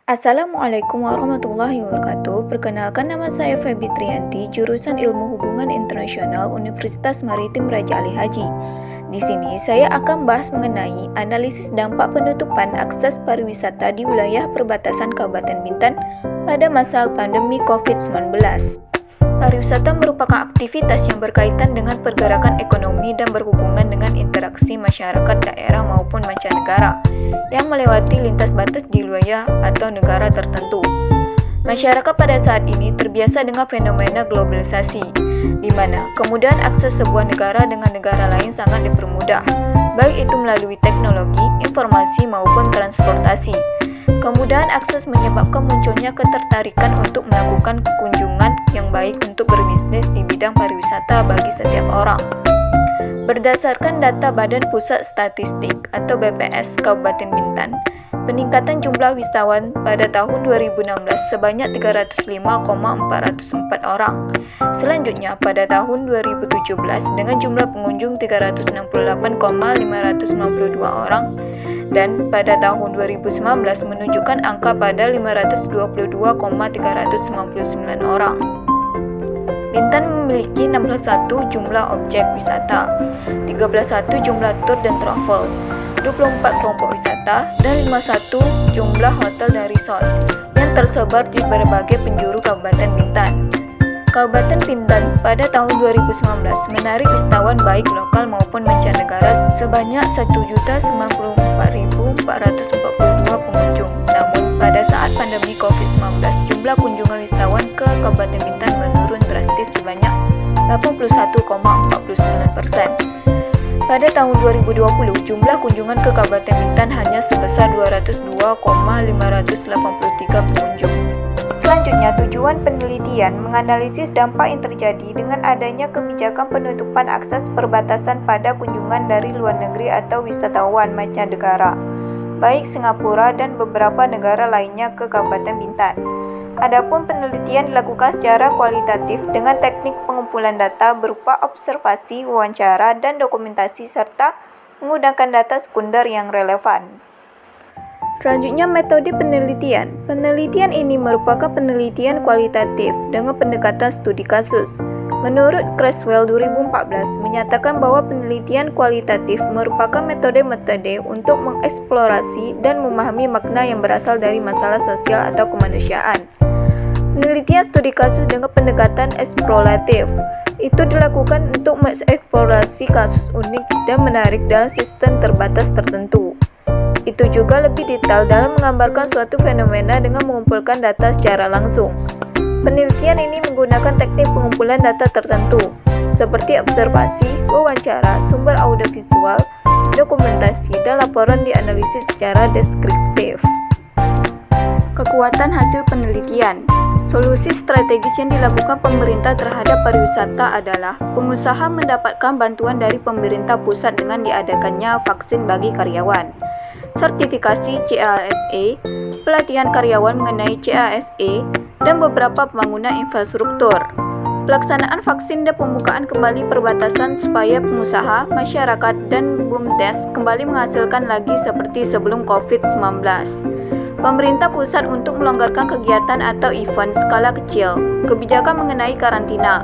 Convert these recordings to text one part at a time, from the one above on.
Assalamualaikum warahmatullahi wabarakatuh. Perkenalkan, nama saya Febi Trianti, jurusan Ilmu Hubungan Internasional Universitas Maritim Raja Ali Haji. Di sini saya akan bahas mengenai analisis dampak penutupan akses pariwisata di wilayah perbatasan Kabupaten Bintan pada masa pandemi COVID-19. Pariwisata merupakan aktivitas yang berkaitan dengan pergerakan ekonomi dan berhubungan dengan interaksi masyarakat daerah maupun mancanegara yang melewati lintas batas di wilayah atau negara tertentu. Masyarakat pada saat ini terbiasa dengan fenomena globalisasi, di mana kemudahan akses sebuah negara dengan negara lain sangat dipermudah, baik itu melalui teknologi, informasi maupun transportasi. Kemudahan akses menyebabkan munculnya ketertarikan untuk melakukan kunjungan yang baik untuk berbisnis di bidang pariwisata bagi setiap orang. Berdasarkan data Badan Pusat Statistik atau BPS Kabupaten Bintan, peningkatan jumlah wisatawan pada tahun 2016 sebanyak 305,404 orang. Selanjutnya pada tahun 2017 dengan jumlah pengunjung 368,592 orang. Dan pada tahun 2019 menunjukkan angka pada 522,399 orang. Bintan memiliki 61 jumlah objek wisata, 13 jumlah tour dan travel, 24 kelompok wisata, dan 51 jumlah hotel dan resort yang tersebar di berbagai penjuru Kabupaten Bintan. Kabupaten Bintan pada tahun 2019 menarik wisatawan baik lokal maupun mancanegara sebanyak 1.094.442 pengunjung. Namun, pada saat pandemi COVID-19, jumlah kunjungan wisatawan ke Kabupaten Bintan menurun drastis sebanyak 81,49%. Pada tahun 2020, jumlah kunjungan ke Kabupaten Bintan hanya sebesar 202,583 pengunjung. Selanjutnya, tujuan penelitian menganalisis dampak yang terjadi dengan adanya kebijakan penutupan akses perbatasan pada kunjungan dari luar negeri atau wisatawan mancanegara, baik Singapura dan beberapa negara lainnya ke Kabupaten Bintan. Adapun penelitian dilakukan secara kualitatif dengan teknik pengumpulan data berupa observasi, wawancara, dan dokumentasi serta menggunakan data sekunder yang relevan. Selanjutnya, metode penelitian. Penelitian ini merupakan penelitian kualitatif dengan pendekatan studi kasus. Menurut Creswell 2014 menyatakan bahwa penelitian kualitatif merupakan metode-metode untuk mengeksplorasi dan memahami makna yang berasal dari masalah sosial atau kemanusiaan. Penelitian studi kasus dengan pendekatan eksploratif itu dilakukan untuk mengeksplorasi kasus unik dan menarik dalam sistem terbatas tertentu. Itu juga lebih detail dalam menggambarkan suatu fenomena dengan mengumpulkan data secara langsung. Penelitian ini menggunakan teknik pengumpulan data tertentu, seperti observasi, wawancara, sumber audiovisual, dokumentasi, dan laporan dianalisis secara deskriptif. Kekuatan hasil penelitian. Solusi strategis yang dilakukan pemerintah terhadap pariwisata adalah pengusaha mendapatkan bantuan dari pemerintah pusat dengan diadakannya vaksin bagi karyawan, sertifikasi CASE, pelatihan karyawan mengenai CASE, dan beberapa pembangunan infrastruktur. Pelaksanaan vaksin dan pembukaan kembali perbatasan supaya pengusaha, masyarakat, dan BUMDes kembali menghasilkan lagi seperti sebelum COVID-19. Pemerintah pusat untuk melonggarkan kegiatan atau event skala kecil, kebijakan mengenai karantina,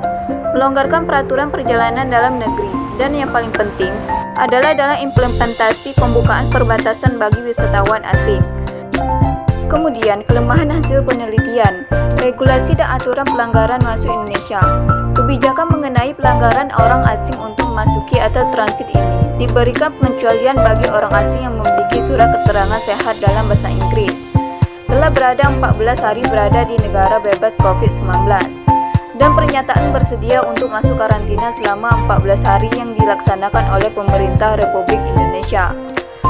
melonggarkan peraturan perjalanan dalam negeri, dan yang paling penting adalah dalam implementasi pembukaan perbatasan bagi wisatawan asing. Kemudian, kelemahan hasil penelitian, regulasi dan aturan pelanggaran masuk Indonesia. Kebijakan mengenai pelanggaran orang asing untuk memasuki atau transit ini diberikan pengecualian bagi orang asing yang memiliki surat keterangan sehat dalam bahasa Inggris, telah berada 14 hari berada di negara bebas COVID-19, dan pernyataan bersedia untuk masuk karantina selama 14 hari yang dilaksanakan oleh pemerintah Republik Indonesia.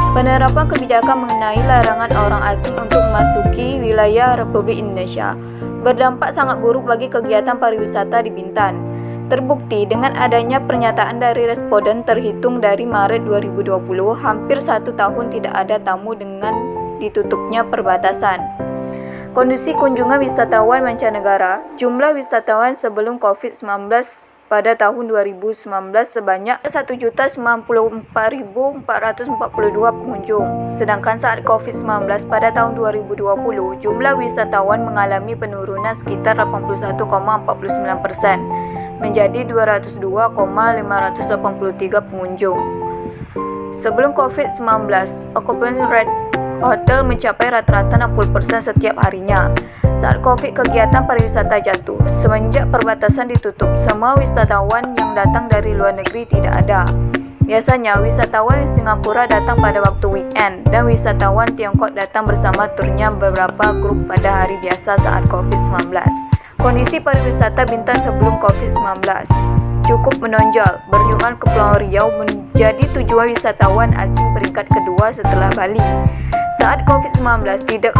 Penerapan kebijakan mengenai larangan orang asing untuk memasuki wilayah Republik Indonesia berdampak sangat buruk bagi kegiatan pariwisata di Bintan. Terbukti dengan adanya pernyataan dari responden terhitung dari Maret 2020, hampir 1 tahun tidak ada tamu dengan ditutupnya perbatasan. Kondisi kunjungan wisatawan mancanegara. Jumlah wisatawan sebelum COVID-19 pada tahun 2019 sebanyak 1.094.442 pengunjung. Sedangkan saat COVID-19 pada tahun 2020, jumlah wisatawan mengalami penurunan sekitar 81,49% menjadi 202,583 pengunjung. Sebelum COVID-19, occupancy rate hotel mencapai rata-rata 60% setiap harinya. Saat COVID, kegiatan pariwisata jatuh. Semenjak perbatasan ditutup, semua wisatawan yang datang dari luar negeri tidak ada. Biasanya, wisatawan Singapura datang pada waktu weekend, dan wisatawan Tiongkok datang bersama turnya beberapa grup pada hari biasa saat COVID-19. Kondisi pariwisata Bintan sebelum COVID-19 cukup menonjol. Berkunjungan ke Pulau Riau menjadi tujuan wisatawan asing peringkat kedua setelah Bali. Saat COVID-19, tidak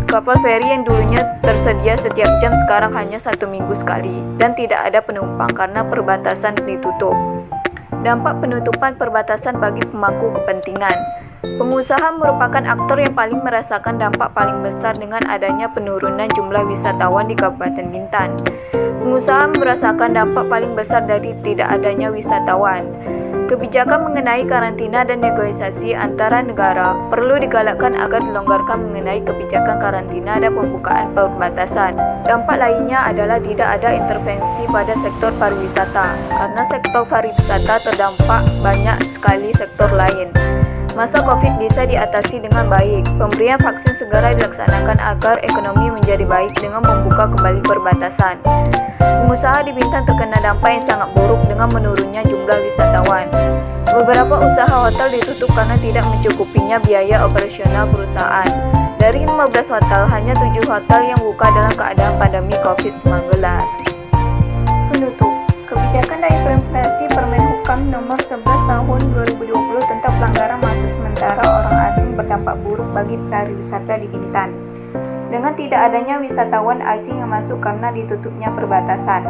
kapal feri yang dulunya tersedia setiap jam sekarang hanya 1 minggu sekali, dan tidak ada penumpang karena perbatasan ditutup. Dampak penutupan perbatasan bagi pemangku kepentingan. Pengusaha merupakan aktor yang paling merasakan dampak paling besar dengan adanya penurunan jumlah wisatawan di Kabupaten Bintan. Pengusaha merasakan dampak paling besar dari tidak adanya wisatawan. Kebijakan mengenai karantina dan negosiasi antara negara perlu digalakkan agar dilonggarkan mengenai kebijakan karantina dan pembukaan perbatasan. Dampak lainnya adalah tidak ada intervensi pada sektor pariwisata, karena sektor pariwisata terdampak banyak sekali sektor lain. Masa COVID bisa diatasi dengan baik. Pemberian vaksin segera dilaksanakan agar ekonomi menjadi baik dengan membuka kembali perbatasan. Pengusaha di Bintan terkena dampak yang sangat buruk dengan menurunnya jumlah wisatawan. Beberapa usaha hotel ditutup karena tidak mencukupinya biaya operasional perusahaan. Dari 15 hotel, hanya 7 hotel yang buka dalam keadaan pandemi COVID-19. Penutup. Kebijakan dan implementasi Permen Hukam Nomor 11 Tahun 2020 tentang pelanggaran masuk sementara orang asing berdampak buruk bagi pariwisata di Bintan. Dengan tidak adanya wisatawan asing yang masuk karena ditutupnya perbatasan,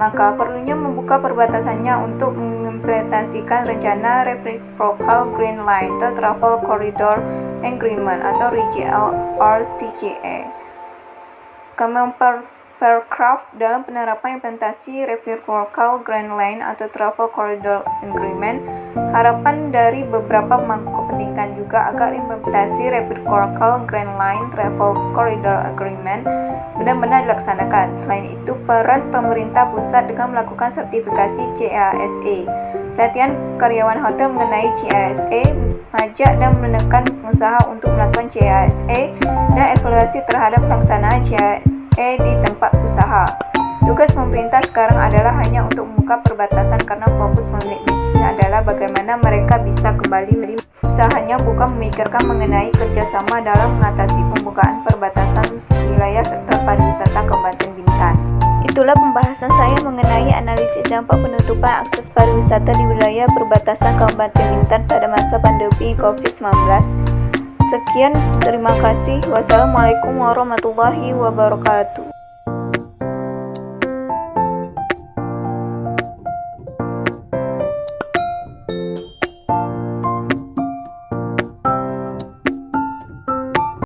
maka perlunya membuka perbatasannya untuk mengimplementasikan rencana Reciprocal Green Line atau Travel Corridor Agreement atau RCGA. Kemenparekraf dalam penerapan implementasi Reciprocal Green Line atau Travel Corridor Agreement, harapan dari beberapa pemangku kepentingan juga agar implementasi Reciprocal Green Line Travel Corridor Agreement benar-benar dilaksanakan. Selain itu, peran pemerintah pusat dengan melakukan sertifikasi CASA, pelatihan karyawan hotel mengenai CASA, mengajak dan menekan pengusaha untuk melakukan CASA, dan evaluasi terhadap pelaksanaan CASA di tempat usaha. Tugas pemerintah sekarang adalah hanya untuk membuka perbatasan karena fokus pemilik bisnis adalah bagaimana mereka bisa kembali usahanya, bukan memikirkan mengenai kerjasama dalam mengatasi pembukaan perbatasan wilayah sektor pariwisata Kabupaten Bintan. Itulah pembahasan saya mengenai analisis dampak penutupan akses pariwisata di wilayah perbatasan Kabupaten Bintan pada masa pandemi COVID-19. Sekian, terima kasih. Wassalamualaikum warahmatullahi wabarakatuh.